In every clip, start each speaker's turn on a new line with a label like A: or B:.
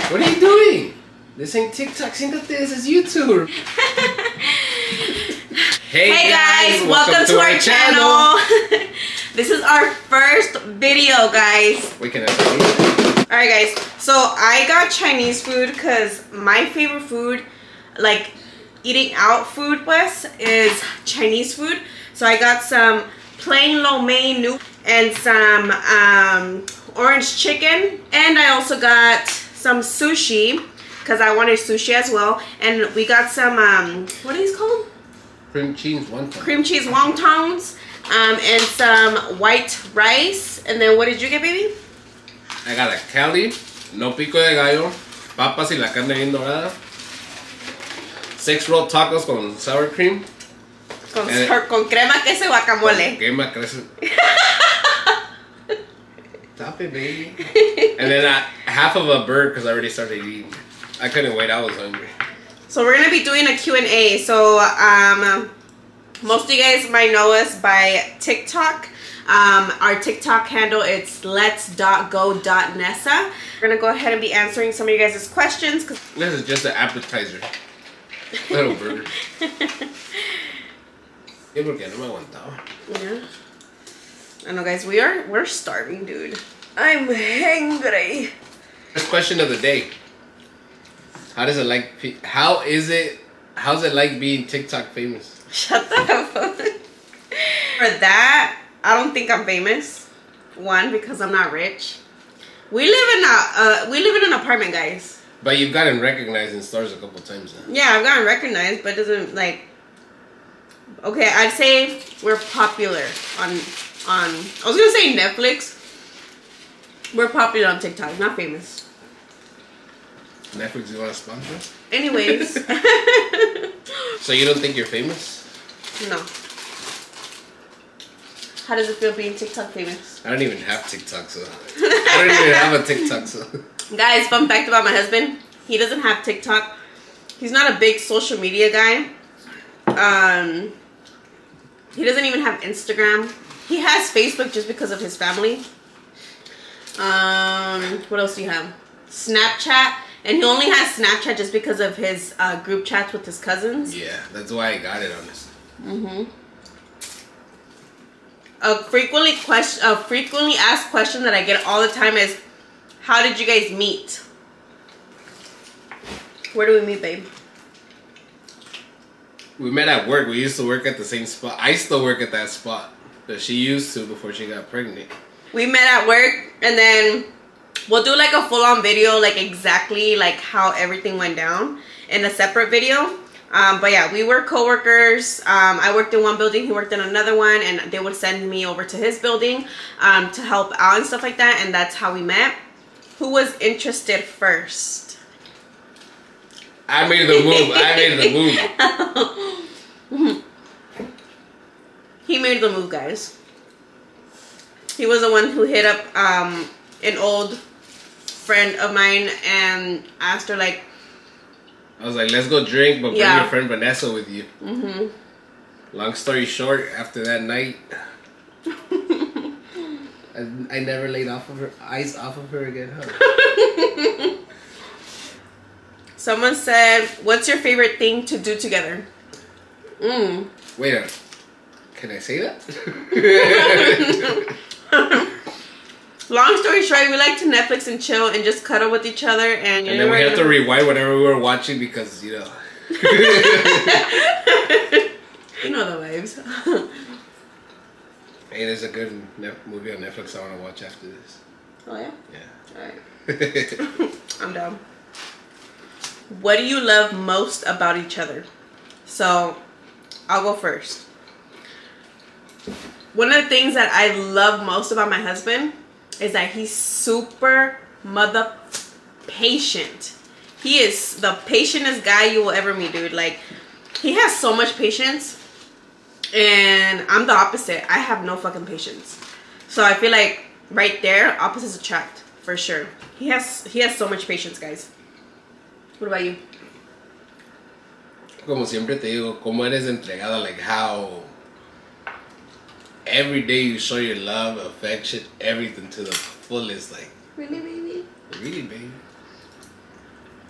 A: What are you doing? This ain't TikTok, siéntate, this is YouTube.
B: Hey guys, welcome to our channel. This is our first video, guys.
A: We can have
B: Alright guys, so I got Chinese food because my favorite food, like eating out food was, is Chinese food. So I got some plain lo mein noodles and some orange chicken, and I also got some sushi because I wanted sushi as well. And we got some what are these called?
A: cream cheese wontons.
B: Cream cheese wontons, and some white rice. And then what did you get, baby?
A: I got a Cali, no pico de gallo, papas y la carne bien dorada, 6 roll tacos con sour cream.
B: Con crema, queso y guacamole.
A: Crema, queso. Stop it, baby. And then half of a bird because I already started eating. I couldn't wait, I was hungry. So
B: we're going to be doing a Q&A. So most of you guys might know us by TikTok. Our TikTok handle is lets.go.nessa. We're going to go ahead and be answering some of you guys' questions.
A: This is just an appetizer. Little burger. Yeah, porque no me aguantaba.
B: Yeah. I know, guys, we're starving, dude. I'm hungry.
A: First question of the day. How's it like being TikTok famous?
B: Shut up. For that, I don't think I'm famous. One, because I'm not rich. We live in an apartment, guys.
A: But you've gotten recognized in stores a couple times now.
B: Yeah, I've gotten recognized, but it doesn't like. Okay, I'd say we're popular on. I was gonna say Netflix. We're popular on TikTok, not famous.
A: Netflix, you want to sponsor us?
B: Anyways.
A: So you don't think you're famous?
B: No. How does it feel being TikTok famous?
A: I don't even have TikTok, so I don't even have a TikTok, so.
B: Guys, fun fact about my husband: he doesn't have TikTok. He's not a big social media guy. He doesn't even have Instagram. He has Facebook just because of his family. What else do you have? Snapchat. And he only has Snapchat just because of his group chats with his cousins.
A: Yeah, that's why I got it, honestly.
B: A frequently asked question that I get all the time is, how did you guys meet? Where do we meet, babe?
A: We met at work. We used to work at the same spot. I still work at that spot that she used to before she got pregnant. We
B: met at work, and then we'll do like a full-on video, like exactly like how everything went down in a separate video. But yeah, we were co-workers. I worked in one building, he worked in another one, and they would send me over to his building to help out and stuff like that, and that's how we met. Who was interested first?
A: I made the move.
B: He made the move, guys. He was the one who hit up an old friend of mine and asked her, like,
A: I was like, let's go drink, but bring your friend Vanessa with you. Long story short, after that night, I never laid eyes off of her again, huh?
B: Someone said, what's your favorite thing to do together?
A: Wait a minute. Can I say that?
B: Long story short, we like to Netflix and chill and just cuddle with each other. And
A: then we have to rewind whatever we were watching because, you know.
B: You know the vibes.
A: Hey, there's a good movie on Netflix I want to watch after this.
B: Oh, yeah?
A: Yeah.
B: Alright. I'm down. What do you love most about each other? So, I'll go first. One of the things that I love most about my husband is that he's super mother patient. He is the patientest guy you will ever meet, dude. Like, he has so much patience, and I'm the opposite. I have no fucking patience. So I feel like right there, opposites attract for sure. He has so much patience, guys. What about you?
A: Como siempre te digo, como eres entregada, like how every day you show your love, affection, everything to the fullest, like.
B: Really, baby?
A: Really, baby.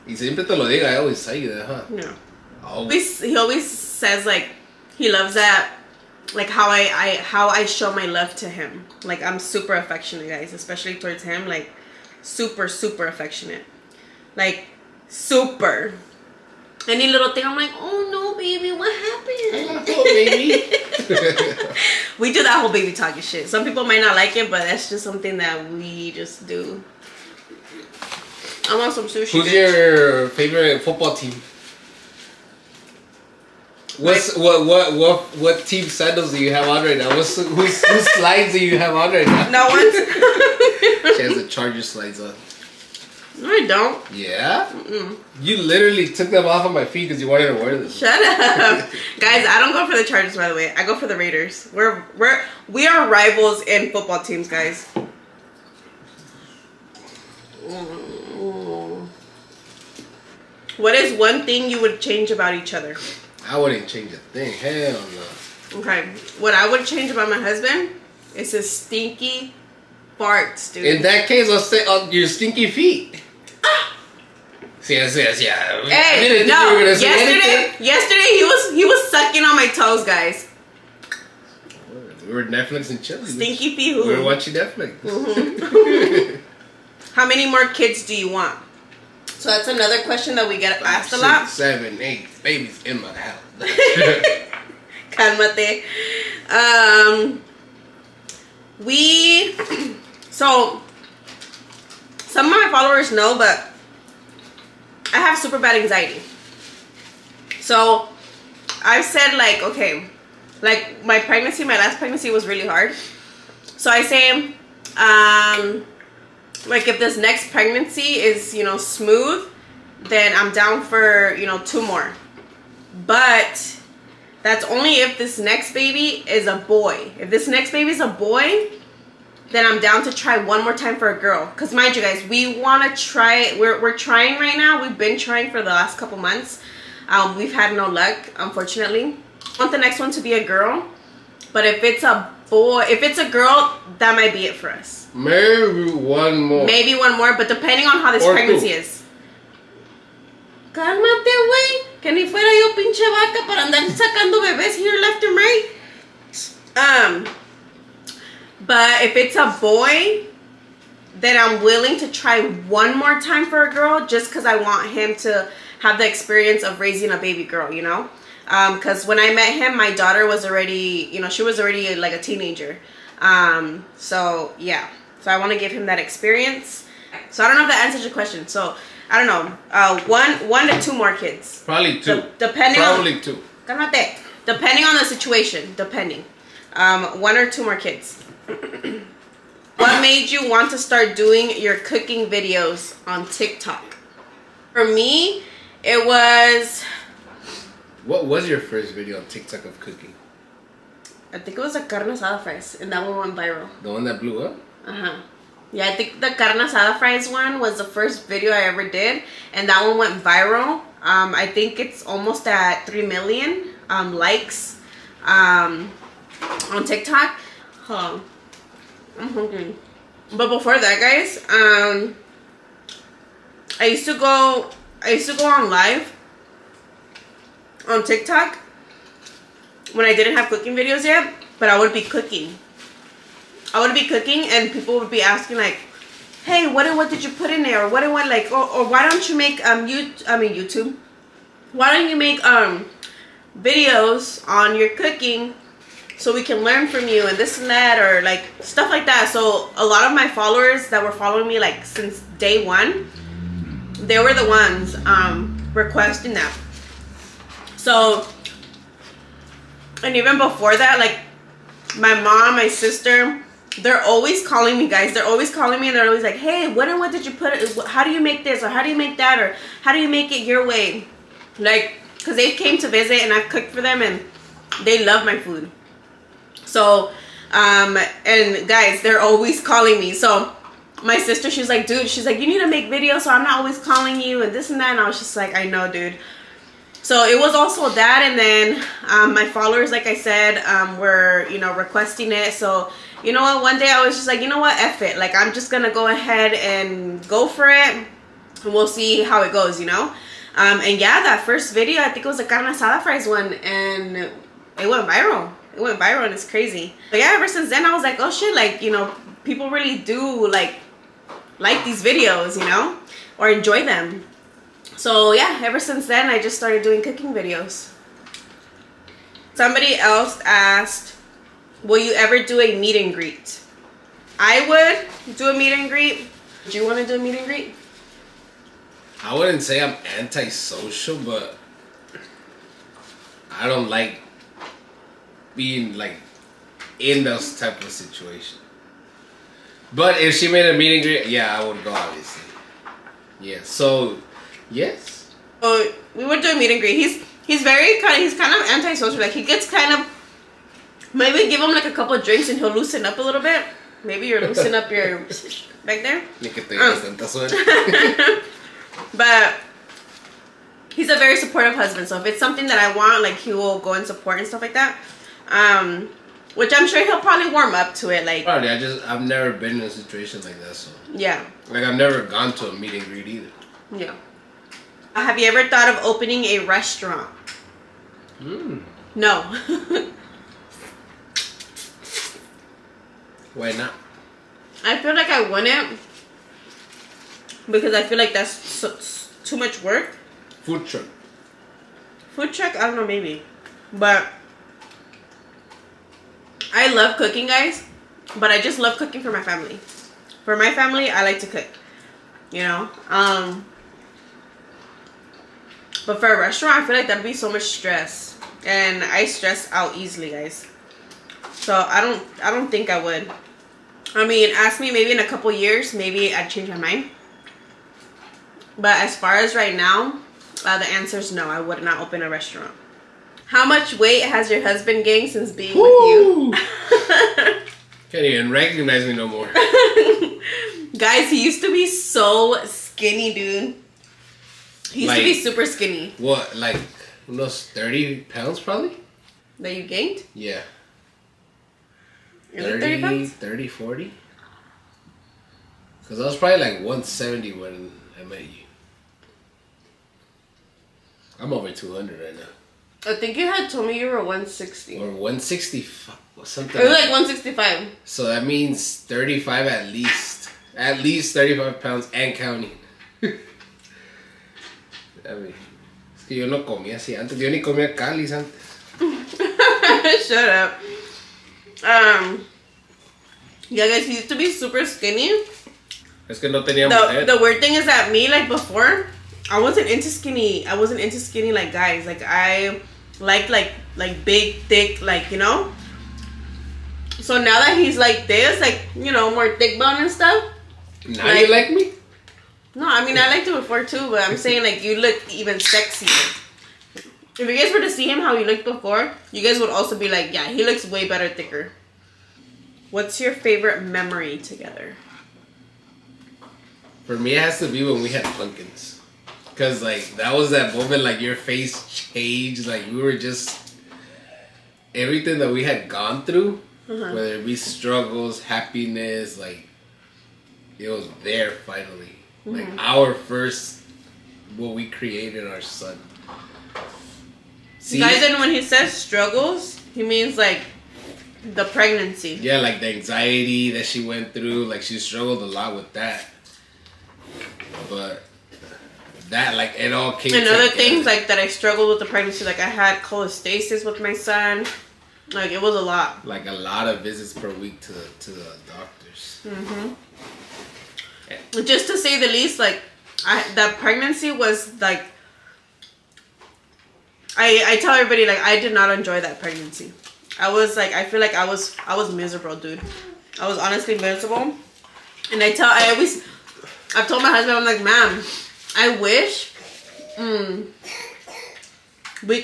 A: Y siempre te lo diga. I always say that, huh?
B: No.
A: Always.
B: He always says like he loves that, like how I show my love to him. Like I'm super affectionate, guys, especially towards him. Like super affectionate. Like super. Any little thing, I'm like, oh no, baby, what happened?
A: Oh, baby.
B: We do that whole baby talking shit. Some people might not like it, but that's just something that we just do. I want some sushi.
A: Who's your favorite football team? What team sandals do you have on right now? Whose slides do you have on right now?
B: No one's.
A: She has the Charger slides on.
B: No, I don't.
A: Yeah? You literally took them off of my feet because you wanted to wear them.
B: Shut up. Guys, I don't go for the Chargers, by the way. I go for the Raiders. We are rivals in football teams, guys. What is one thing you would change about each other?
A: I wouldn't change a thing. Hell no.
B: Okay. What I would change about my husband is his stinky farts, dude.
A: In that case, I'll say on your stinky feet. Yes.
B: Hey, no. Yesterday he was sucking on my toes, guys.
A: We were Netflix and chilling.
B: Stinky feet. Who?
A: We were watching Netflix.
B: How many more kids do you want? So that's another question that we get asked a lot.
A: 6, 7, 8 babies in my house.
B: Cálmate. So some of my followers know, but I have super bad anxiety. So I've said like, okay, like my last pregnancy was really hard. So I say, like if this next pregnancy is, smooth, then I'm down for, 2 more. But that's only if this next baby is a boy. If this next baby is a boy, then I'm down to try one more time for a girl. Because mind you guys, we want to try, we're trying right now. We've been trying for the last couple months. We've had no luck, unfortunately. I want the next one to be a girl. But if it's a boy, if it's a girl, that might be it for us.
A: Maybe one more.
B: Maybe one more, but depending on how this pregnancy is. Cálmate, güey. Que ni fuera yo pinche vaca para andar sacando bebés here, left and right. But if it's a boy, then I'm willing to try one more time for a girl just because I want him to have the experience of raising a baby girl, Because when I met him, my daughter was already, she was already like a teenager. So, yeah. So I want to give him that experience. So I don't know if that answers your question. So, I don't know. 1 to 2 more kids.
A: Probably 2.
B: Probably
A: 2.
B: Cálmate. Depending on the situation. 1 or 2 more kids. What made you want to start doing your cooking videos on TikTok? For me, it was...
A: What was your first video on TikTok of cooking?
B: I think it was a carne asada fries, and that one went viral.
A: The one that blew up?
B: Uh-huh. Yeah, I think the carne asada fries one was the first video I ever did, and that one went viral. I think it's almost at 3 million likes on TikTok. Hold on. I'm hungry. But before that, guys, I used to go on live on TikTok when I didn't have cooking videos yet, but I would be cooking. And people would be asking like, "Hey, what did you put in there? Or what like, or why don't you make YouTube? Why don't you make videos on your cooking so we can learn from you and this and that, or like stuff like that?" So a lot of my followers that were following me like since day 1, they were the ones requesting that. So, and even before that, like my mom, my sister, they're always calling me, guys. They're always calling me, and they're always like, "Hey, what did you put? How do you make this, or how do you make that, or how do you make it your way?" Like, because they came to visit and I've cooked for them, and they love my food. So, and guys, they're always calling me. So my sister, she's like, "Dude," she's like, "you need to make videos so I'm not always calling you and this and that." And I was just like, "I know, dude." So it was also that, and then my followers, like I said, were, requesting it. So, you know what, one day I was just like, you know what, F it. Like, I'm just going to go ahead and go for it. And we'll see how it goes, you know. And yeah, that first video, I think it was the carne asada fries one, and it went viral. It went viral, and it's crazy. But yeah, ever since then, I was like, oh shit, like, you know, people really do like these videos, you know, or enjoy them. So yeah, ever since then, I just started doing cooking videos. Somebody else asked, will you ever do a meet and greet? I would do a meet and greet. Do you want to do a meet and greet?
A: I wouldn't say I'm antisocial, but I don't like being like in those type of situation. But if she made a meet and greet, yeah, I would go, obviously. Yeah, so yes.
B: Oh, we would do a meet and greet. He's kind of antisocial. Like, he gets kind of, maybe give him like a couple of drinks and he'll loosen up a little bit. Maybe you're loosen up your back there. But he's a very supportive husband. So if it's something that I want, like, he will go and support and stuff like that. Which I'm sure he'll probably warm up to it. Like,
A: probably. I've never been in a situation like that. So
B: yeah.
A: Like, I've never gone to a meet and greet either.
B: Yeah. Have you ever thought of opening a restaurant? No.
A: Why not?
B: I feel like I wouldn't, because I feel like that's too much work.
A: Food truck.
B: Food truck, I don't know, maybe. But I love cooking, guys. But I just love cooking for my family. For my family, I like to cook. You know? But for a restaurant, I feel like that'd be so much stress. And I stress out easily, guys. So I don't think I would. I mean, ask me maybe in a couple years, maybe I'd change my mind. But as far as right now, the answer is no. I would not open a restaurant. How much weight has your husband gained since being with you?
A: Can't even recognize me no more.
B: Guys, he used to be so skinny, dude. He used to be super skinny.
A: What, like those 30 pounds probably?
B: That you gained?
A: Yeah.
B: Is it 30 pounds?
A: 30, 40? Because I was probably like 170 when I met you. I'm over 200 right now.
B: I think you had told me you were 160.
A: Or 165. Something.
B: It was like 165.
A: So that means 35 at least. At least 35 pounds and counting. I mean, es que yo no comía así antes. Yo ni comía calis antes.
B: Shut up. Yeah, guys, he used to be super skinny.
A: Es que no tenía mujer.
B: The weird thing is that me, like, before, I wasn't into skinny like guys. Like, I liked like big, thick, like, you know. So now that he's like this, like, you know, more thick bone and stuff.
A: Now like, you like me?
B: No, I mean, I liked it before too, but I'm saying, like, you look even sexier. If you guys were to see him how he looked before, you guys would also be like, yeah, he looks way better thicker. What's your favorite memory together?
A: For me, it has to be when we had pumpkins. Because, like, that was that moment, like, your face changed. Like, we were just... Everything that we had gone through, whether it be struggles, happiness, like, it was there finally. Like, our first... What we created, our son. See?
B: Guys, and when he says struggles, he means, like, the pregnancy.
A: Yeah, like, the anxiety that she went through. Like, she struggled a lot with that. But... That, like, it all came
B: and other things, like, that I struggled with the pregnancy. Like, I had cholestasis with my son. Like, it was a lot.
A: Like, a lot of visits per week to the doctors.
B: Yeah. Just to say the least, like, that pregnancy was, like... I tell everybody, like, I did not enjoy that pregnancy. I was, like, I feel like I was miserable, dude. I was honestly miserable. And I've told my husband, I'm like, man... I wish we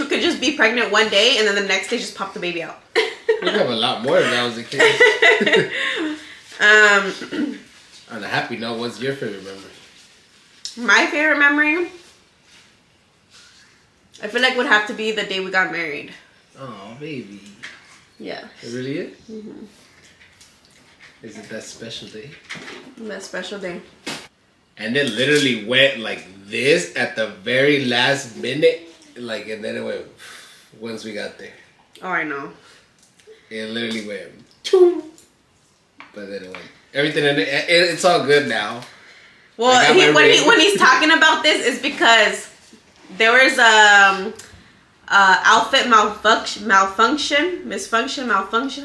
B: could just be pregnant one day and then the next day just pop the baby out.
A: We'd have a lot more if that was the case. On a happy note, what's your favorite memory?
B: My favorite memory, I feel like would have to be the day we got married.
A: Oh, baby.
B: Yeah.
A: It really is? Is it that special day?
B: That special day.
A: And it literally went like this at the very last minute. Like, and then it went once we got there.
B: Oh, I know.
A: It literally went choom. But then it went. Everything in it, it's all good now.
B: Well, when he's talking about this, it's because there was outfit malfunction,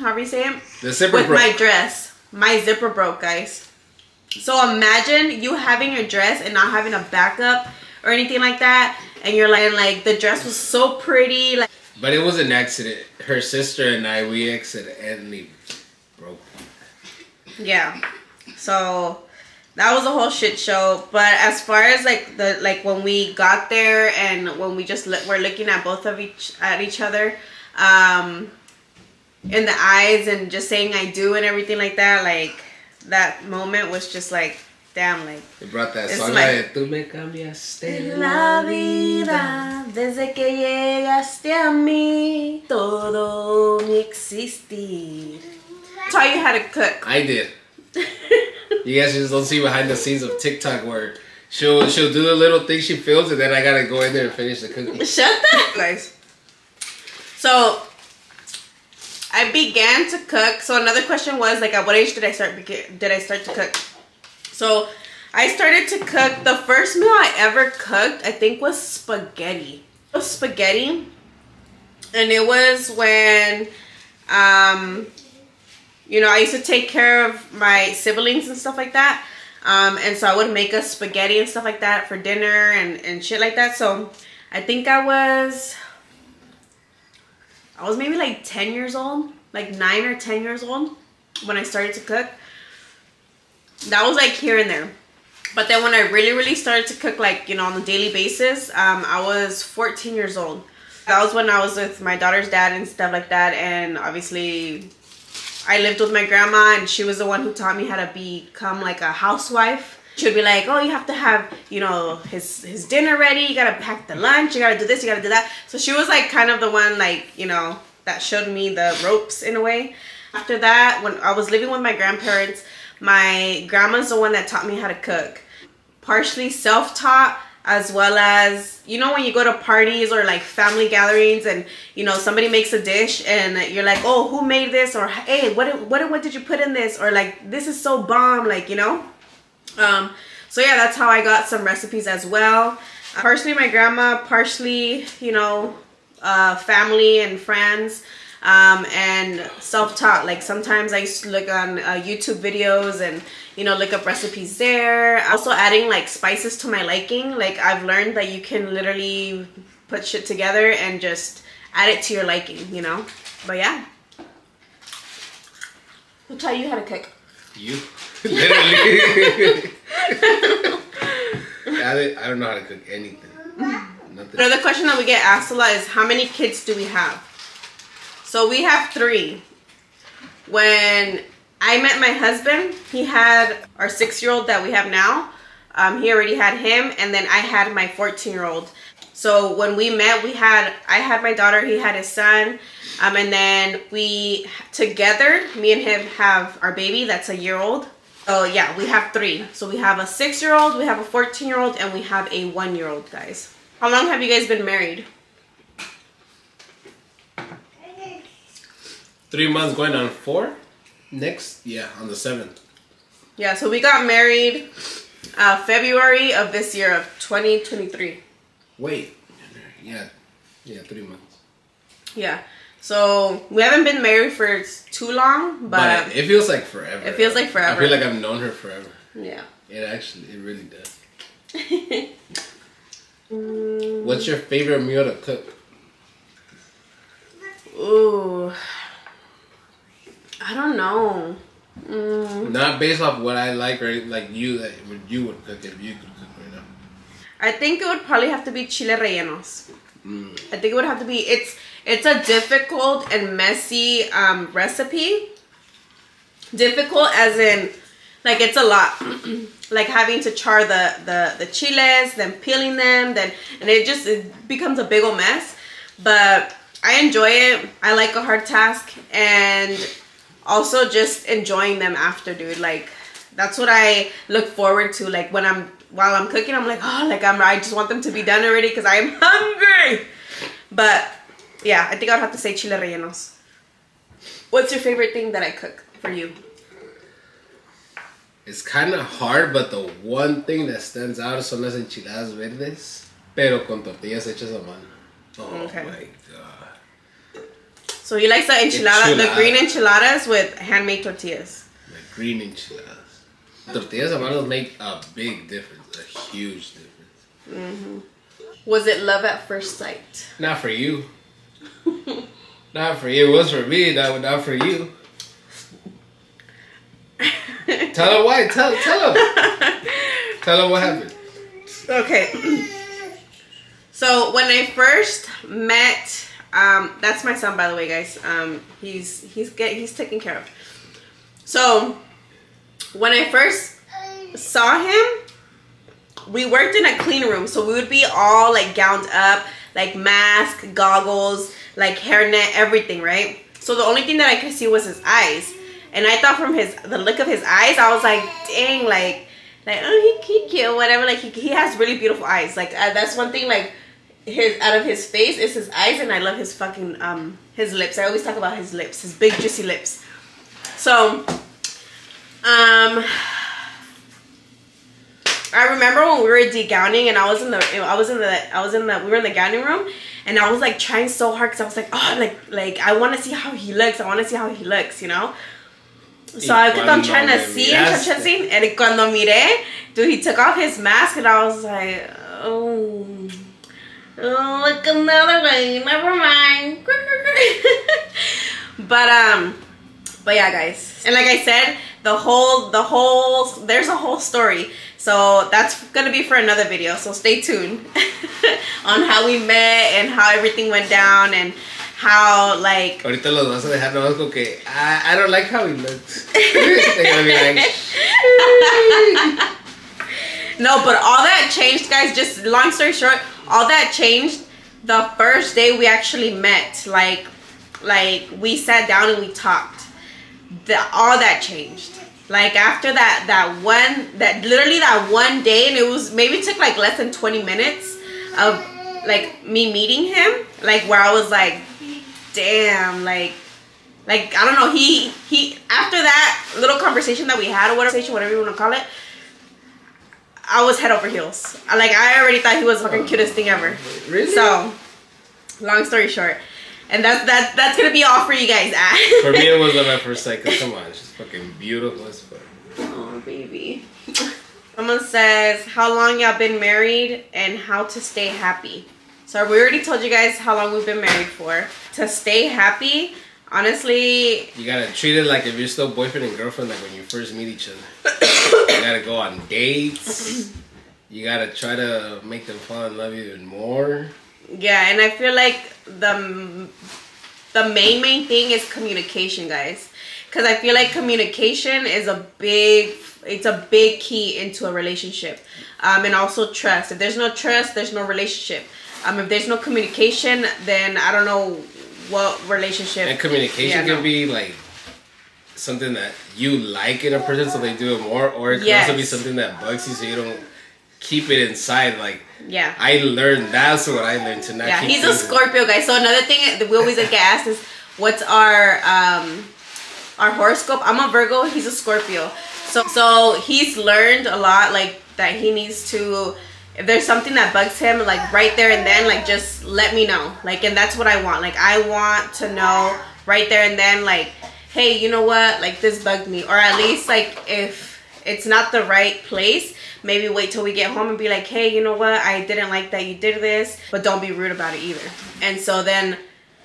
B: however you say it.
A: The zipper
B: with
A: broke.
B: My dress. My zipper broke, guys. So imagine you having your dress and not having a backup or anything like that, and you're like the dress was so pretty, like.
A: But it was an accident. Her sister and I, we accidentally broke.
B: Yeah. So that was a whole shit show. But as far as like when we got there and when we just were looking at both of each other, in the eyes and just saying I do and everything like that, like that moment was just like, damn, like.
A: It brought that
B: it's
A: song
B: like,
A: Tú me cambiaste
B: la vida, desde que llegaste a mí, todo mi existir. That's how you had to cook.
A: I did. You guys just don't see behind the scenes of TikTok where she'll do the little thing she feels and then I gotta go in there and finish the cooking.
B: Shut that, guys. So I began to cook. So another question was like, at what age did I start to cook? So I started to cook. The first meal I ever cooked, I think, was spaghetti. It was spaghetti, and it was when you know, I used to take care of my siblings and stuff like that. And so I would make us spaghetti and stuff like that for dinner and shit like that. So I think I was maybe like 10 years old, like 9 or 10 years old when I started to cook. That was like here and there. But then when I really started to cook, like, you know, on a daily basis, I was 14 years old. That was when I was with my daughter's dad and stuff like that. And obviously I lived with my grandma, and she was the one who taught me how to become like a housewife. She would be like, oh, you have to have, you know, his dinner ready. You got to pack the lunch. You got to do this. You got to do that. So she was like kind of the one, like, you know, that showed me the ropes in a way. After that, when I was living with my grandparents, my grandma's the one that taught me how to cook. Partially self-taught, as well as, you know, when you go to parties or like family gatherings and, you know, somebody makes a dish and you're like, oh, who made this? Or, hey, what did you put in this? Or like, this is so bomb, like, you know. So yeah, that's how I got some recipes as well. Partially my grandma, partially, you know, family and friends, and self-taught. Like sometimes I used to look on YouTube videos and, you know, look up recipes there. Also adding like spices to my liking. Like I've learned that you can literally put shit together and just add it to your liking, you know. But yeah. Who taught you how to cook?
A: You. Literally. I don't know how to cook anything. Nothing.
B: Another question that we get asked a lot is, how many kids do we have? So we have 3. When I met my husband, he had our 6-year-old that we have now. He already had him, and then I had my 14-year-old. So when we met, I had my daughter, he had his son, and then we together, me and him, have our baby that's a year old. So yeah, we have 3. So we have a 6-year-old, we have a 14-year-old, and we have a 1-year-old, guys. How long have you guys been married?
A: 3 months going on 4. Next, yeah, on the 7th.
B: Yeah, so we got married February of this year of 2023.
A: Wait, yeah, 3 months.
B: Yeah, so we haven't been married for too long, but
A: it feels like forever.
B: It feels like forever.
A: I feel like I've known her forever.
B: Yeah.
A: It really does. What's your favorite meal to cook?
B: Ooh, I don't know.
A: Not based off what I like or like you would cook if you could cook right now.
B: I think it would probably have to be chile rellenos. I think it would have to be. It's a difficult and messy recipe. Difficult as in, like, it's a lot. Like having to char the chiles, then peeling them, and it becomes a big old mess. But I enjoy it. I like a hard task, and also just enjoying them after, dude. Like, that's what I look forward to. Like, while I'm cooking, I'm like, oh, like I just want them to be done already because I am hungry. But yeah, I think I'd have to say chile rellenos. What's your favorite thing that I cook for you?
A: It's kind of hard, but the one thing that stands out son las enchiladas verdes, pero con tortillas hechas a mano. Oh
B: okay.
A: My God.
B: So he likes the the green enchiladas with handmade tortillas.
A: The green enchiladas. Tortillas a mano make a big difference, a huge difference.
B: Was it love at first sight?
A: Not for you. Not for you. It was for me, not for you. Tell her why. Tell her. Tell her what happened.
B: Okay. So when I first met, that's my son, by the way, guys. He's taken care of. So when I first saw him, we worked in a clean room, so we would be all like gowned up, like mask, goggles, like hairnet, everything, right? So the only thing that I could see was his eyes, and I thought from the look of his eyes, I was like, dang, like oh, he cute, whatever. Like he has really beautiful eyes. Like that's one thing. Like out of his face is his eyes, and I love his fucking his lips. I always talk about his lips, his big juicy lips. So I remember when we were degowning, and we were in the gowning room, and I was like trying so hard because I was like, oh, like I want to see how he looks. I want to see how he looks, you know. So I kept on trying to see, and cuando miré, dude, he took off his mask, and I was like, oh, look another way. Never mind. But yeah, guys, and like I said, there's a whole story. So that's gonna be for another video. So stay tuned on how we met and how everything went down and how like.
A: Ahorita los vas a dejar nomás con que I don't like how he looks. They're gonna be like.
B: No, but all that changed, guys. Just long story short, all that changed the first day we actually met. Like we sat down and we talked. All that changed. Like after that one day, and it took like less than 20 minutes of like me meeting him, like where I was like, damn, like I don't know, he after that little conversation that we had, or whatever you want to call it, I was head over heels. Like I already thought he was the fucking cutest thing ever.
A: Really?
B: So long story short. And that's gonna be all for you guys.
A: For me, it was love at first sight. Cause come on, she's fucking beautiful as fuck.
B: Oh, baby. Someone says, how long y'all been married and how to stay happy. So we already told you guys how long we've been married for. To stay happy, honestly,
A: you gotta treat it like if you're still boyfriend and girlfriend, like when you first meet each other. You gotta go on dates. You gotta try to make them fall in love even more.
B: Yeah, and I feel like the main thing is communication, guys. Because I feel like communication is a big key into a relationship. And also trust. If there's no trust, there's no relationship. If there's no communication, then I don't know what relationship.
A: And communication can be like something that you like in a person, so they do it more, or it can also be something that bugs you, so you don't keep it inside. Like,
B: yeah,
A: I learned, that's what I learned, to not keep
B: he's a Scorpio, guys. So another thing that we always get asked is, what's our horoscope? I'm a Virgo, he's a Scorpio. So he's learned a lot, like that he needs to, if there's something that bugs him, like right there and then, like just let me know. Like, and that's what I want. Like I want to know right there and then, like, hey, you know what, like this bugged me. Or at least like if it's not the right place, maybe wait till we get home and be like, hey, you know what, I didn't like that you did this, but don't be rude about it either. And so then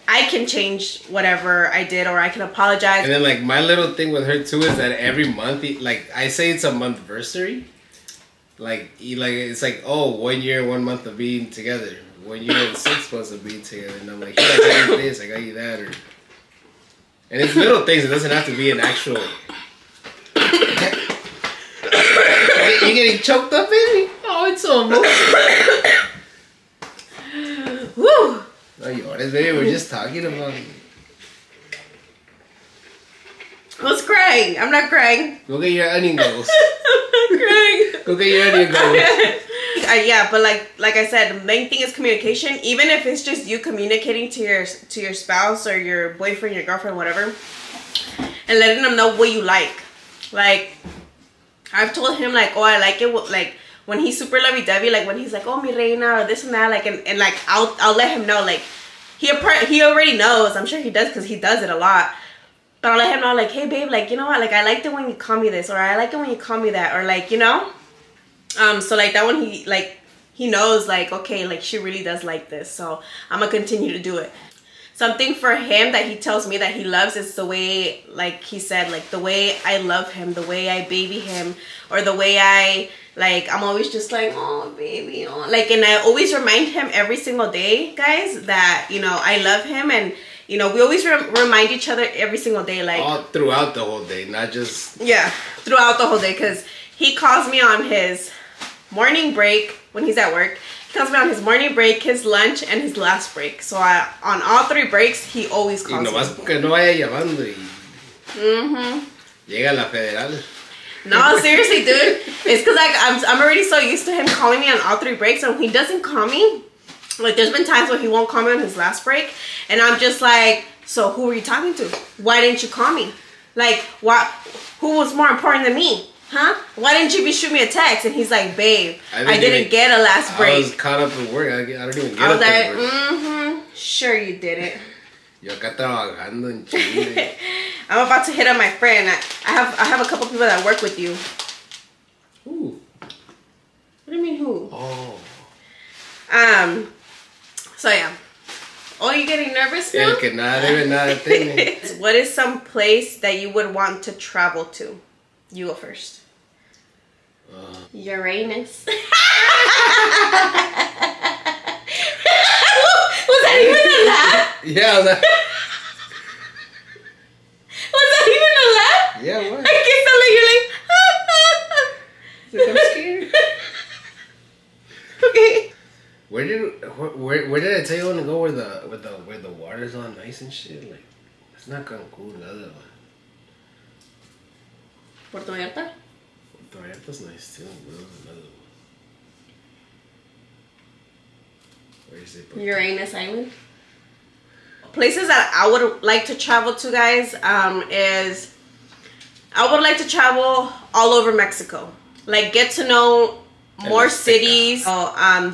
B: I can change whatever I did, or I can apologize. And
A: then like my little thing with her too is that every month, like I say it's a monthversary. Like it's like, oh, 1 year, 1 month of being together. 1 year and 6 months of being together. And I'm like, hey, I got you this, I got you that. And it's little things. It doesn't have to be an actual. You getting choked up, baby? Oh, it's so emotional.
B: Woo!
A: No llores, baby. We're just talking about it.
B: crying. I'm not crying.
A: Go get your onion goggles.
B: I'm crying.
A: Go get your onion goggles.
B: Yeah, but like I said, the main thing is communication. Even if it's just you communicating to your spouse or your boyfriend, your girlfriend, whatever, and letting them know what you like. Like, I've told him, like, oh, I like it, like, when he's super lovey-dovey, like, when he's like, oh, mi reina, or this and that, like, and like, I'll let him know, like, he already knows. I'm sure he does, because he does it a lot. But I'll let him know, like, hey, babe, like, you know what, like, I like it when you call me this, or I like it when you call me that, or, like, you know? So, like, that one, he knows, like, okay, like, she really does like this, so I'm gonna continue to do it. Something for him that he tells me that he loves is the way, like he said, like, the way I love him, the way I baby him, or the way I'm always just like, oh, baby, oh. Like, and I always remind him every single day, guys, that, you know, I love him, and, you know, we always remind each other every single day, like.
A: All throughout the whole day, not just.
B: Yeah, throughout the whole day, because he calls me on his morning break when he's at work. He calls me on his morning break, his lunch, and his last break. So on all 3 breaks, he always calls me.
A: Y nomás que no vaya llamando y llega la federal.
B: No, seriously, dude. It's because like I'm already so used to him calling me on all 3 breaks, and when he doesn't call me, like there's been times where he won't call me on his last break, and I'm just like, so who were you talking to? Why didn't you call me? Like, who was more important than me? Huh? Why didn't you shoot me a text? And he's like, babe, I didn't get a last break.
A: I was caught up in work. I don't even get
B: I was
A: like,
B: sure you didn't.
A: Yo acá trabajando en Chile.
B: I'm about to hit on my friend. I have a couple people that work with you.
A: Who?
B: What do you mean who?
A: Oh.
B: So yeah. Oh, you getting nervous now?
A: El que nada debe, nada teme.
B: What is some place that you would want to travel to? You go first. Uranus. Was that even a laugh?
A: Yeah,
B: was that even a laugh?
A: Yeah, what?
B: I guess I'm
A: I'm scared.
B: Okay.
A: Where did I tell you I want to go where the water's all nice and shit? Like, it's not Cancun, the other one.
B: Puerto Vallarta?
A: Puerto Vallarta's nice too. Another one. Where is it?
B: Uranus Island. Places that I would like to travel to, guys, is I would like to travel all over Mexico. Like, get to know more cities,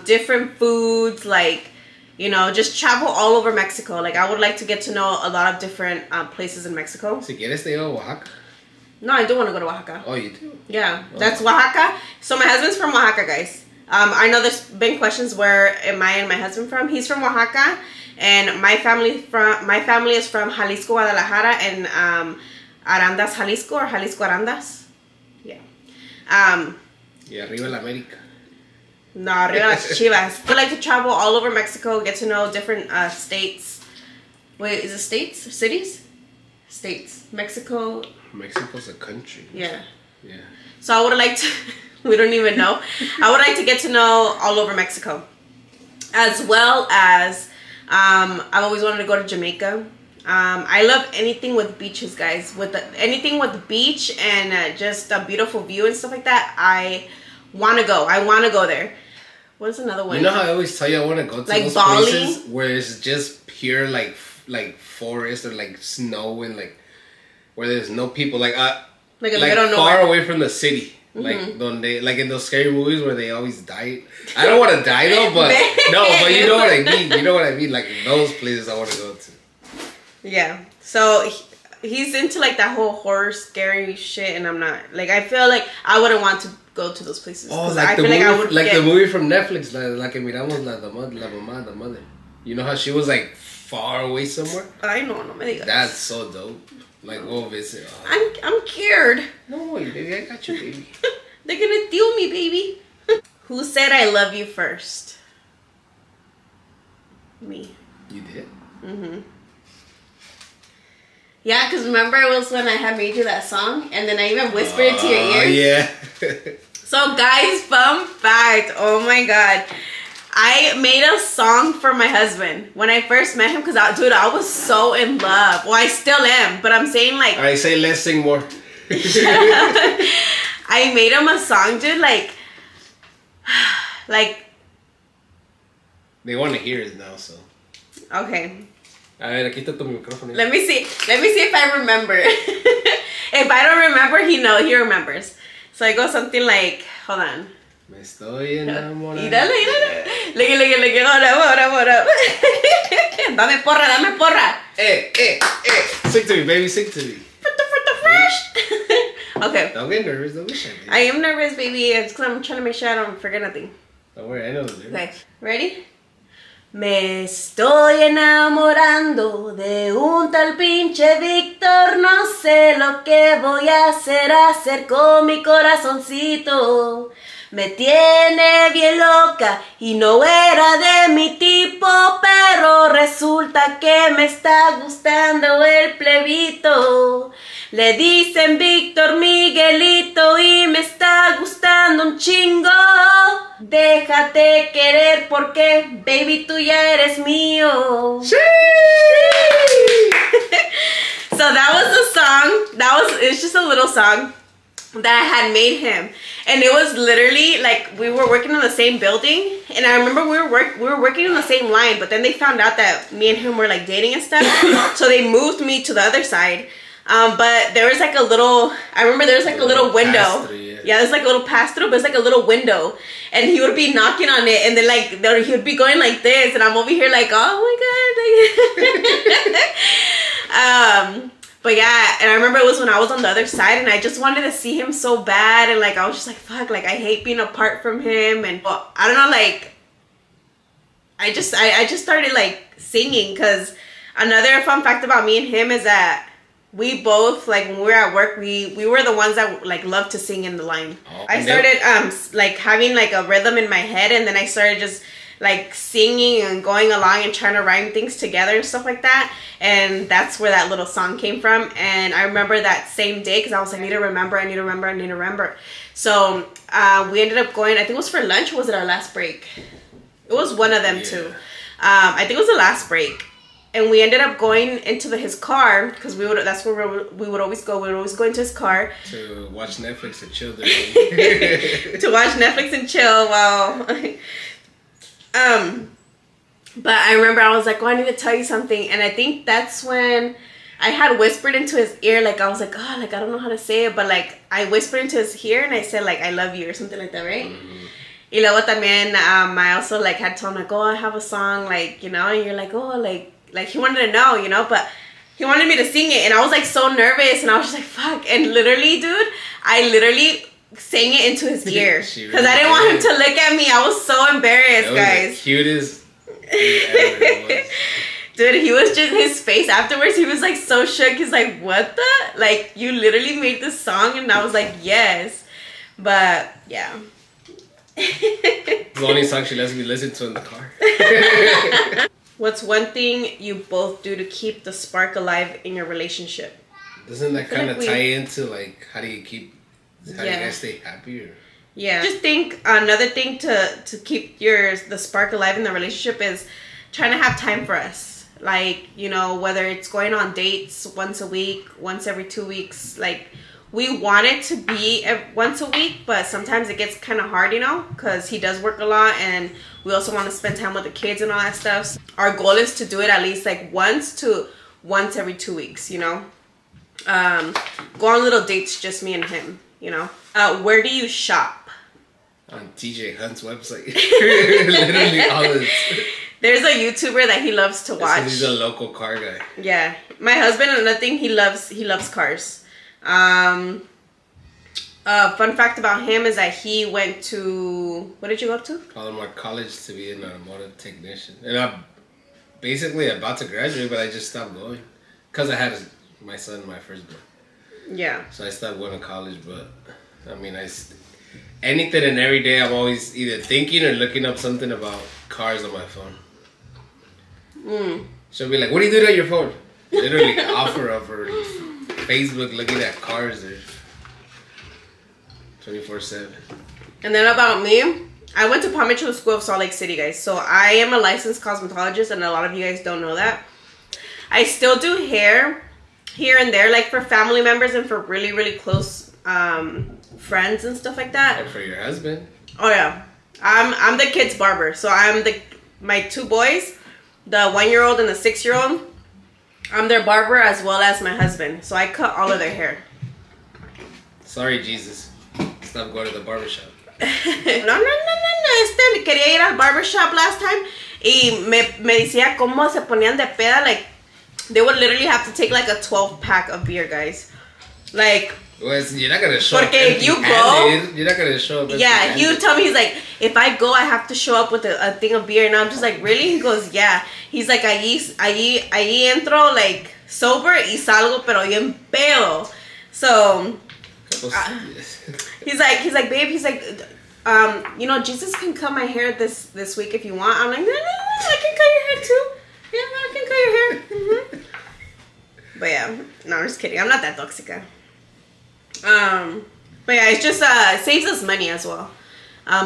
B: different foods, like, you know, just travel all over Mexico. Like, I would like to get to know a lot of different places in Mexico.
A: Si quieres te llevo a Oaxaca.
B: No, I do want to go to Oaxaca.
A: Oh, you do?
B: Yeah, that's Oaxaca. So my husband's from Oaxaca, guys. I know there's been questions, where am I and my husband from? He's from Oaxaca, and my family is from Jalisco, Guadalajara, and Arandas, Jalisco, or Jalisco Arandas. Yeah.
A: Y arriba la América.
B: No, arriba las Chivas. I like to travel all over Mexico, get to know different states. Wait, is it states? Cities? States. Mexico.
A: Mexico's a country.
B: Yeah.
A: Yeah.
B: So I would like to, we don't even know. I would like to get to know all over Mexico. As well as, I've always wanted to go to Jamaica. I love anything with beaches, guys. Anything with the beach and just a beautiful view and stuff like that. I want to go. I want to go there. What is another one?
A: You know how I always tell you I want to go to
B: like
A: those
B: Bali?
A: places where it's just pure like forest or like snow and like where there's no people, like far away from the city. Like like in those scary movies where they always die. I don't want to die though, but but you know what I mean. You know what I mean. Like those places I want to go to.
B: Yeah. So he's into like that whole horror, scary shit, and I'm not. Like, I feel like I wouldn't want to go to those places.
A: Oh,
B: like I feel like I would
A: the movie from Netflix, la que miramos, la mamá, the mother. You know how she was like far away somewhere?
B: I know, no me digas.
A: That's so dope. Like, go visit. Oh.
B: I'm scared.
A: No, baby, I got you, baby.
B: They're gonna steal me, baby. Who said I love you first? Me.
A: You did?
B: Mm-hmm. Yeah, because remember it was when I had made you that song, and then I even whispered it to your ear.
A: Oh, yeah.
B: So, guys, fun fact. Oh, my God. I made a song for my husband when I first met him because, dude, I was so in love. Well, I still am, but I'm saying like...
A: Alright, say less, sing more.
B: I made him a song, dude, like...
A: They want to hear it now, so...
B: Okay.
A: A ver, aquí está tu micrófono.
B: Let me see if I remember. If I don't remember, he remembers. So I go something like, hold on.
A: Me estoy enamorando.
B: Look. Hold up. Dame porra.
A: Sing to me, baby, sing to me.
B: Okay.
A: Don't get nervous, don't be shy.
B: I am nervous, baby. It's because I'm trying to make sure I don't forget nothing.
A: Don't worry, I know the lyrics.
B: Okay, ready? Me estoy enamorando de un tal pinche Víctor, no sé lo que voy a hacer con mi corazoncito. Me tiene bien loca y no era de mi tipo, pero resulta que me está gustando el plebito. Le dicen Víctor Miguelito y me está gustando un chingo. Déjate querer porque, baby, tú ya eres mío.
A: Sí.
B: So that was the song. It's just a little song that I had made him. And it was literally like we were working in the same building, and I remember we were working in the same line, but then they found out that me and him were like dating and stuff. So they moved me to the other side. But there was like a little, I remember there was like a little window. Yeah, there's like a little pass-through, but it's like a little window. And he would be knocking on it, and then like he would be going like this, and I'm over here like, oh my God. But yeah, and I remember it was when I was on the other side, and I just wanted to see him so bad, and like I was just like, fuck, like I hate being apart from him, and well, I don't know, like I just started like singing, because another fun fact about me and him is that we both, like when we were at work, we were the ones that like loved to sing in the line. Oh, I started like having like a rhythm in my head, and then I started just like singing and going along and trying to rhyme things together and stuff like that, and that's where that little song came from. And I remember that same day, because I was like, I need to remember. So we ended up going, I think it was for lunch, or was it our last break? It was one of them too. I think it was the last break, and we ended up going into his car, because that's where we would always go. We would always go into his car
A: to watch Netflix and chill.
B: To watch Netflix and chill while but I remember I was like, oh, I need to tell you something. And I think that's when I had whispered into his ear, like I was like, oh, like I don't know how to say it, but like I whispered into his ear and I said like, I love you, or something like that, right? Mm-hmm. Y luego también I also like had told him like, oh, I have a song, like, you know, and you're like, oh, like he wanted to know, you know, but he wanted me to sing it, and I was like so nervous, and I was just like, fuck. And literally, dude, I literally sang it into his ear because I didn't want him to look at me. I was so embarrassed, guys.
A: The cutest ever.
B: Dude, he was just, his face afterwards, he was like so shook. He's like, what the? Like, you literally made this song? And I was like, yes. But yeah.
A: The only song she lets me listen to in the car.
B: What's one thing you both do to keep the spark alive in your relationship?
A: Doesn't that kind of tie into like, how do you guys stay happy? Or?
B: Yeah. Just think another thing to keep the spark alive in the relationship is trying to have time for us. Like, you know, whether it's going on dates once a week, once every 2 weeks, like we want it to be once a week, but sometimes it gets kind of hard, you know, because he does work a lot, and we also want to spend time with the kids and all that stuff. So our goal is to do it at least like once every 2 weeks, you know. Go on little dates, just me and him, you know. Where do you shop?
A: On TJ Hunt's website. Literally all this.
B: There's a YouTuber that he loves to watch.
A: He's a local car guy. Yeah.
B: My husband, another thing, he loves cars. Fun fact about him is that he went to, what did you go up to?
A: Palomar College to be an automotive technician. And I'm basically about to graduate, but I just stopped going. Because I had my son, my firstborn.
B: Yeah.
A: So I stopped going to college, but I mean, anything and every day I'm always either thinking or looking up something about cars on my phone. She'll be like, what are you doing on your phone? Literally offer of her Facebook looking at cars there 24/7.
B: And then about me, I went to Palm Mitchell School of Salt Lake City, guys. So I am a licensed cosmetologist, and a lot of you guys don't know that. I still do hair here and there, like for family members and for really, really close friends and stuff like that.
A: And for your husband.
B: Oh yeah, I'm the kid's barber. So my 2 boys, the 1-year-old and the 6-year-old. I'm their barber as well as my husband. So I cut all of their hair.
A: Sorry, Jesus. Stop going to the barbershop.
B: No. Quería ir al barbershop last time y me decía cómo se ponían de peda. Like, they would literally have to take like a 12-pack of beer, guys. Like,
A: well, you're not gonna show up.
B: If you go,
A: you're not gonna show up.
B: Yeah, he would tell me, he's like, if I go, I have to show up with a thing of beer, and I'm just like, really? He goes, yeah. He's like, allí entro like sober y salgo pero bien pedo. So he's like, babe, he's like, you know, Jesus can cut my hair this week if you want. I'm like, no, I can cut your hair too. Yeah, I can cut your hair. Mm-hmm. But yeah, no, I'm just kidding. I'm not that toxica. But yeah, it's just it saves us money as well.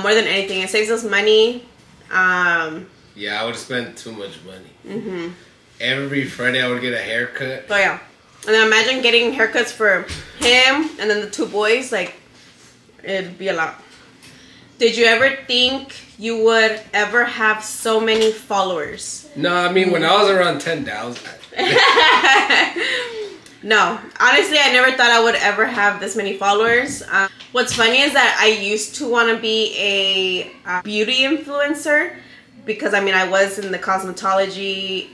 B: More than anything, it saves us money.
A: Yeah, I would spend too much money. Mm-hmm. Every Friday, I would get a haircut.
B: Oh yeah, and then imagine getting haircuts for him and then the 2 boys. Like, it'd be a lot. Did you ever think you would ever have so many followers?
A: No, I mean, when I was around 10,000.
B: No, honestly, I never thought I would ever have this many followers. What's funny is that I used to want to be a beauty influencer because, I mean, I was in the cosmetology,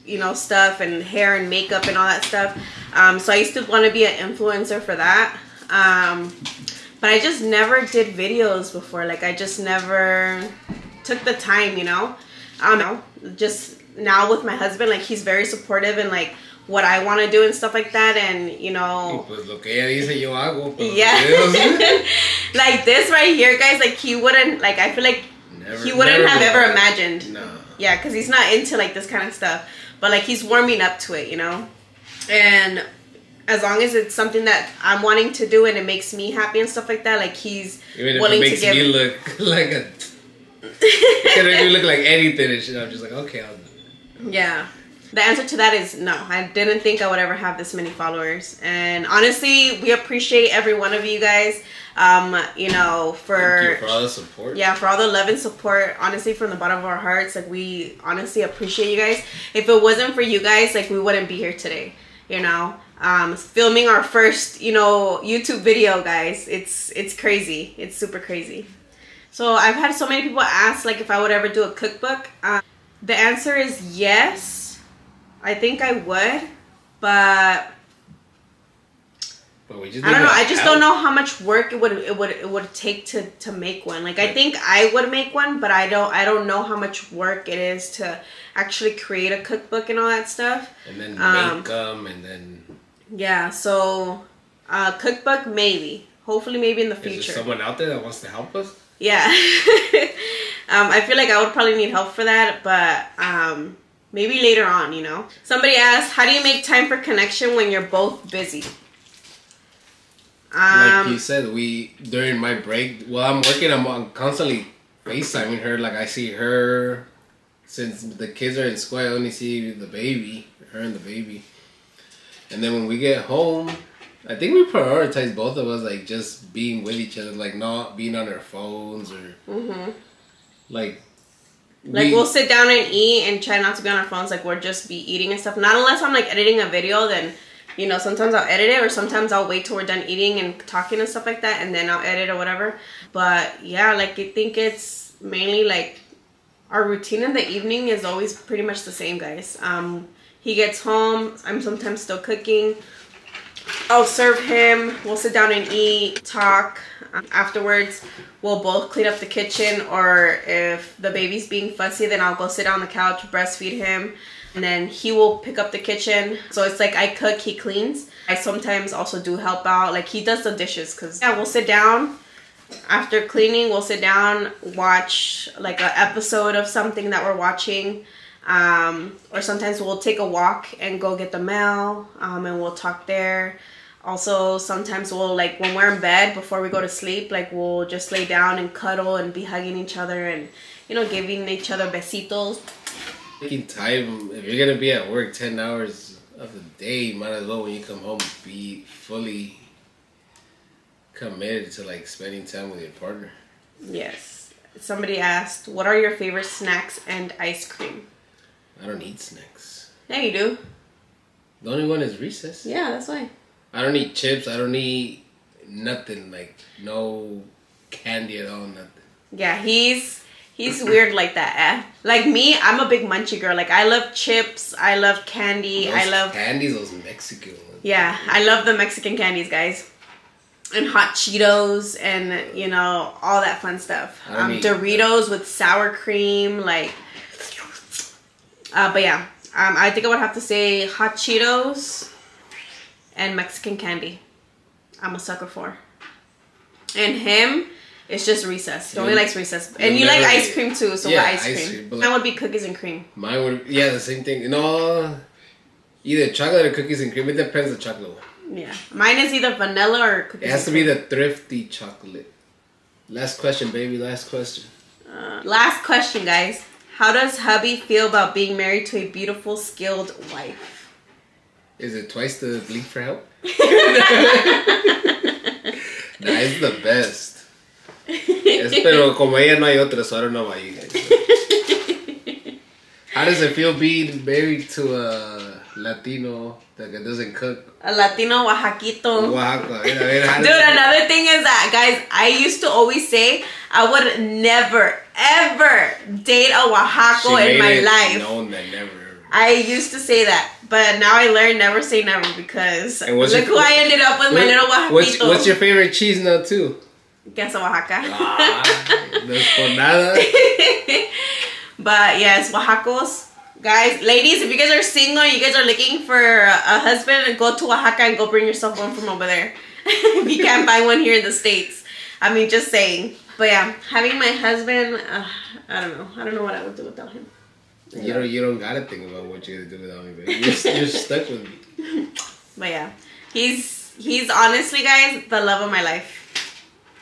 B: you know, stuff and hair and makeup and all that stuff. So I used to want to be an influencer for that. But I just never did videos before. Like, I just never took the time, you know. Just now with my husband, like, he's very supportive and like what I want to do and stuff like that, and you know.
A: Pues lo que ella dice yo hago.
B: Yeah. Like this right here, guys. Like, he wouldn't, like, I feel like he wouldn't have ever imagined.
A: No.
B: Yeah, because he's not into like this kind of stuff, but like he's warming up to it, you know. And as long as it's something that I'm wanting to do and it makes me happy and stuff like that, like he's
A: even
B: willing
A: if it makes
B: to give.
A: me look like a. It make me look like anything and shit. I'm just like, okay, I'll do it.
B: Yeah. The answer to that is no. I didn't think I would ever have this many followers. And honestly, we appreciate every one of you guys. You know,
A: Thank you for all the support.
B: Yeah, for all the love and support. Honestly, from the bottom of our hearts, like, we honestly appreciate you guys. If it wasn't for you guys, like, we wouldn't be here today. You know, filming our first, you know, YouTube video, guys. It's crazy. It's super crazy. So I've had so many people ask, like, if I would ever do a cookbook. The answer is yes. I think I would, but I don't know. I just don't know how much work it would take to make one. Like, I think I would make one, but I don't know how much work it is to actually create a cookbook and all that stuff.
A: And then make them, and then
B: yeah. So cookbook, maybe, hopefully, maybe in the future.
A: Is there someone out there that wants to help us?
B: Yeah. I feel like I would probably need help for that, but maybe later on, you know. Somebody asked, how do you make time for connection when you're both busy?
A: Like you said, during my break, while I'm working, I'm constantly FaceTiming her. Like, I see her, since the kids are in school, I only see her and the baby. And then when we get home, I think we prioritize both of us, like, just being with each other, like, not being on our phones or, like, we'll sit down and eat and try not to be on our phones. Like, we'll just be eating and stuff. Not unless I'm, like, editing a video, then, you know, sometimes I'll edit it, or sometimes I'll wait till we're done eating and talking and stuff like that, and then I'll edit or whatever. But, yeah, like, I think it's mainly, like, our routine in the evening is always pretty much the same, guys. He gets home. I'm sometimes still cooking. I'll serve him. We'll sit down and eat, talk. Afterwards, we'll both clean up the kitchen, or if the baby's being fussy, then I'll go sit on the couch, breastfeed him, and then he will pick up the kitchen. So it's like I cook, he cleans. I sometimes also do help out. Like, he does the dishes, because yeah, we'll sit down. After cleaning, we'll sit down, watch like an episode of something that we're watching. Or sometimes we'll take a walk and go get the mail, and we'll talk there.
B: Also, sometimes we'll, like, when we're in bed before we go to sleep, like, we'll just lay down and cuddle and be hugging each other and, you know, giving each other besitos.
A: Taking time, if you're gonna be at work 10 hours of the day, might as well when you come home be fully committed to, like, spending time with your partner.
B: Yes. Somebody asked, what are your favorite snacks and ice cream?
A: I don't eat snacks.
B: Yeah, you do.
A: The only one is Recess.
B: Yeah, that's why.
A: I don't eat chips. I don't eat nothing. Like, no candy at all, nothing.
B: Yeah, he's weird like that. Like me, I'm a big munchie girl. Like, I love chips. I love candy.
A: Those
B: I love
A: candies, those Mexican ones.
B: Yeah, I love the Mexican candies, guys. And hot Cheetos and, you know, all that fun stuff. Doritos with sour cream, like... but yeah, I think I would have to say hot Cheetos and Mexican candy. I'm a sucker for. And him, it's just Recess. He only likes Recess. And you like ice cream too, so
A: yeah,
B: what ice cream? Mine would be cookies and cream.
A: Mine would, yeah, the same thing. No, either chocolate or cookies and cream. It depends on the chocolate one.
B: Yeah. Mine is either vanilla or cookies.
A: It has to be the thrifty chocolate. Last question, baby. Last question.
B: Last question, guys. How does hubby feel about being married to a beautiful, skilled wife?
A: Is it twice the bleep for help? Nah, it's the best. Pero como ella no hay otra, so I don't know about you guys. How does it feel being married to a Latino that doesn't cook?
B: A Latino Oaxaquito.
A: Oaxaca.
B: Dude, another thing is that, guys, I used to always say I would never, ever date a Oaxaco in my life.
A: No, never.
B: I used to say that, but now I learned never say never because look who I ended up with, my little Oaxaquito.
A: What's your favorite cheese now, too?
B: Queso Oaxaca.
A: No es por nada.
B: But yes, Oaxacos. Guys, ladies, if you guys are single and you guys are looking for a husband, go to Oaxaca and go bring yourself one from over there. If you can't find one here in the States. I mean, just saying. But yeah, having my husband, I don't know. I don't know what I would do without him.
A: You don't gotta think about what you're gonna do without me, baby. You're stuck with me. But
B: yeah, he's honestly, guys, the love of my life.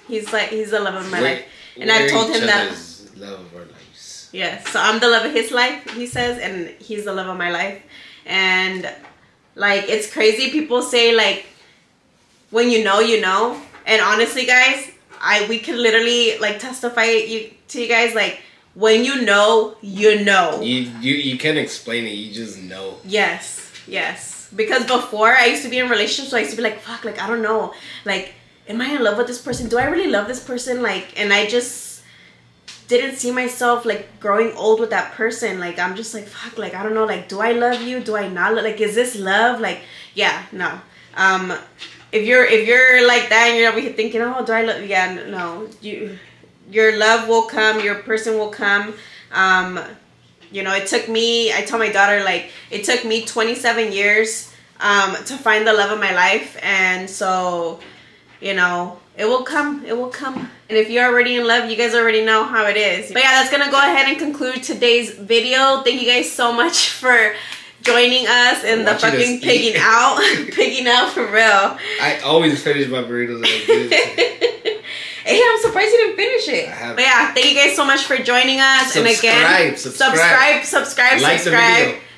B: He's the love of my life, and I've told him that.
A: Love of our lives.
B: Yes, so I'm the love of his life, he says, and he's the love of my life. And like, it's crazy. People say like, when you know, you know. And honestly, guys, we could literally like testify to you guys like. When you know, you know.
A: You can't explain it. You just know.
B: Yes, yes. Because before I used to be in relationships, so I used to be like, fuck, like I don't know, like, am I in love with this person? Do I really love this person? Like, and I just didn't see myself like growing old with that person. Like, I'm just like, fuck, like I don't know, like, do I love you? Do I not? Like, is this love? Like, yeah, no. If you're like that and you're over here thinking, oh, do I love? Yeah, no, your love will come, your person will come. You know, it took me, I tell my daughter, like, it took me 27 years to find the love of my life. And so, you know, it will come. It will come. And if you're already in love, you guys already know how it is. But yeah, that's going to go ahead and conclude today's video. Thank you guys so much for joining us in the fucking pigging out. Pigging out for real.
A: I always finish my burritos.
B: Hey, I'm surprised you didn't finish it. But yeah, thank you guys so much for joining us. And again, subscribe.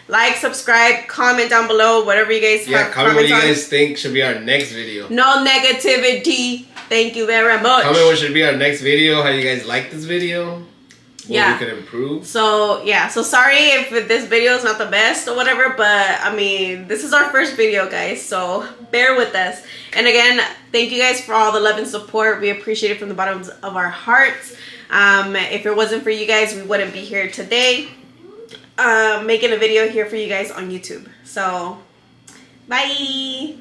B: Like, subscribe, comment down below, whatever you guys have.
A: Comment what you guys think should be our next video.
B: No negativity. Thank you very much.
A: Comment what should be our next video, how you guys like this video. What we could improve.
B: So, yeah. So, sorry if this video is not the best or whatever. But, I mean, this is our first video, guys. So, bear with us. And again, thank you guys for all the love and support. We appreciate it from the bottom of our hearts. If it wasn't for you guys, we wouldn't be here today. Making a video here for you guys on YouTube. So, bye.